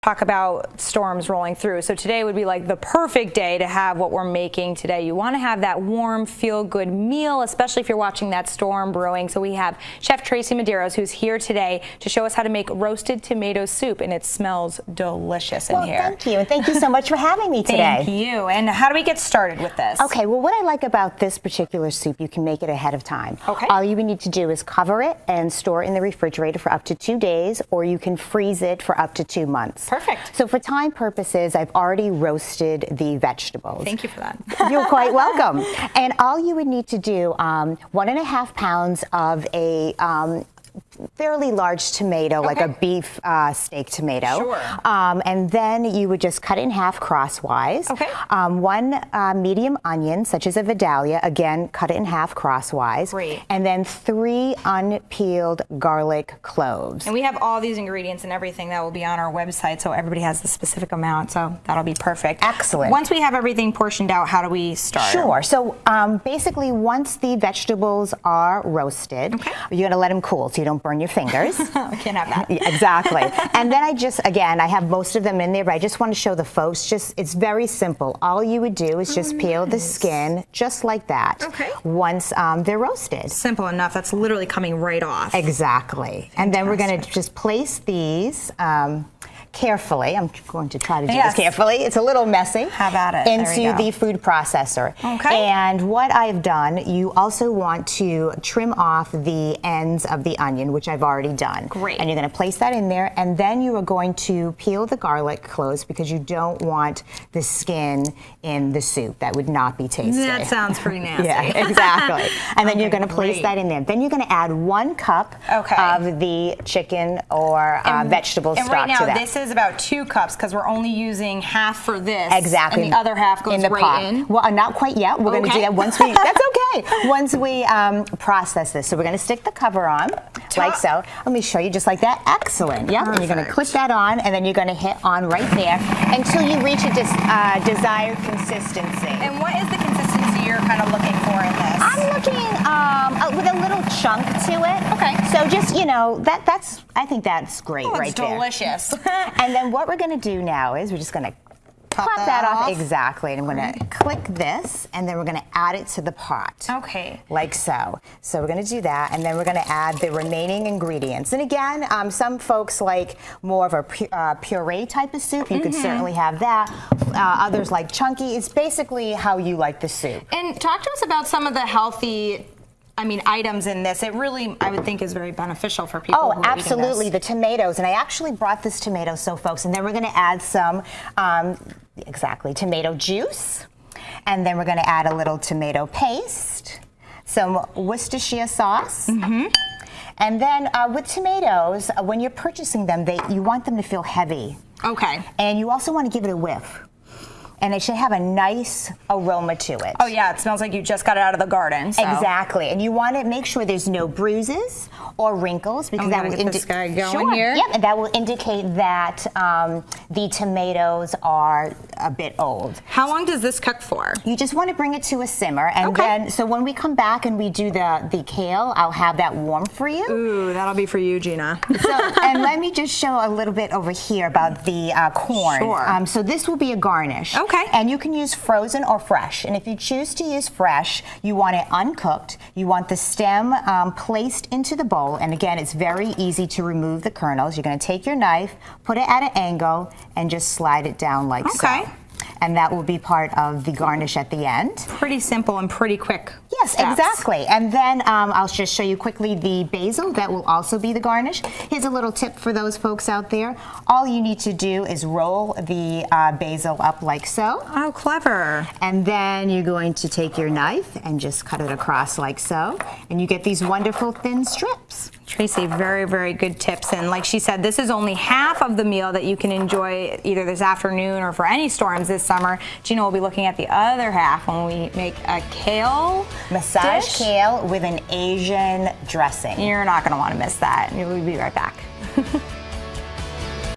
talk about storms rolling through. So today would be like the perfect day to have what we're making today. You want to have that warm, feel-good meal, especially if you're watching that storm brewing. So we have Chef Tracey Medeiros, who's here today to show us how to make roasted tomato soup, and it smells delicious in here. Thank you, and thank you so much for having me today. Thank you. And how do we get started with this? Okay, well, what I like about this particular soup, you can make it ahead of time. Okay. All you would need to do is cover it and store it in the refrigerator for up to 2 days, or you can freeze it for up to 2 months. Perfect. So for time purposes, I've already roasted the vegetables. Thank you for that. You're quite welcome. And all you would need to do, 1.5 pounds of a fairly large tomato, like a beef steak tomato. Sure. And then you would just cut it in half crosswise. Okay. 1 medium onion, such as a Vidalia, again, cut it in half crosswise. Great. And then 3 unpeeled garlic cloves. And we have all these ingredients and everything that will be on our website, so everybody has the specific amount, so that'll be perfect. Excellent. Once we have everything portioned out, how do we start? Sure. So basically, once the vegetables are roasted, you're going to let them cool so you don't burn your fingers. We can't have that. Yeah, exactly. And then I have most of them in there, but I just want to show the folks, it's very simple. All you would do is just peel the skin just like that. Okay. Once they're roasted. Simple enough. That's literally coming right off. Exactly. And then we're going to just place these carefully. I'm going to try to do this carefully. It's a little messy. Have at it. Into the food processor. Okay. And what I've done, you also want to trim off the ends of the onion, which I've already done. Great. And you're going to place that in there, and then you are going to peel the garlic cloves because you don't want the skin in the soup. That would not be tasty. That sounds pretty nasty. Yeah, exactly. And then you're going to place that in there. Then you're going to add 1 cup of the chicken or vegetable stock right now, to that. This is about 2 cups because we're only using half for this. Exactly. And the other half goes in the pot. in. Well, not quite yet. We're going to do that once we. That's okay. Once we process this, so we're going to stick the cover on, like so. Let me show you, just like that. Excellent. Yeah. And you're going to click that on, and then you're going to hit on right there until you reach a desired consistency. And what is the consistency you're kind of looking for in this? I'm looking with a little chunk to it. Okay. So just, I think that's great right there. Delicious. And then what we're going to do now is we're just going to pop that off. Exactly. And I'm going to click this, and then we're going to add it to the pot. Okay. Like so. So we're going to do that, and then we're going to add the remaining ingredients. And again, some folks like more of a puree type of soup. You could certainly have that. Others like chunky. It's basically how you like the soup. And talk to us about some of the healthy items in this. It really, I would think, is very beneficial for people who are absolutely. eating this. The tomatoes. And I actually brought this tomato, folks, and then we're going to add some, tomato juice. And then we're going to add a little tomato paste, some Worcestershire sauce. And then with tomatoes, when you're purchasing them, you want them to feel heavy. Okay. And you also want to give it a whiff. And it should have a nice aroma to it. Oh yeah, it smells like you just got it out of the garden. So. Exactly, and you want to make sure there's no bruises or wrinkles because that will indicate this guy going here. Yep, and that will indicate that the tomatoes are a bit old. How long does this cook for? You just want to bring it to a simmer, and then so when we come back and we do the kale, I'll have that warm for you. Ooh, that'll be for you, Gina. And let me just show a little bit over here about the corn. Sure. So this will be a garnish. Okay. And you can use frozen or fresh. And if you choose to use fresh, you want it uncooked. You want the stem placed into the bowl. And again, it's very easy to remove the kernels. You're going to take your knife, put it at an angle, and just slide it down like so. And that will be part of the garnish at the end. Pretty simple and pretty quick. Yes, exactly. And then I'll just show you quickly the basil. That will also be the garnish. Here's a little tip for those folks out there. All you need to do is roll the basil up like so. Oh, clever. And then you're going to take your knife and just cut it across like so. And you get these wonderful thin strips. Tracey, very, very good tips. And like she said, this is only half of the meal that you can enjoy either this afternoon or for any storms this summer. Gina will be looking at the other half when we make a kale massage kale with an Asian dressing. You're not going to want to miss that. We'll be right back.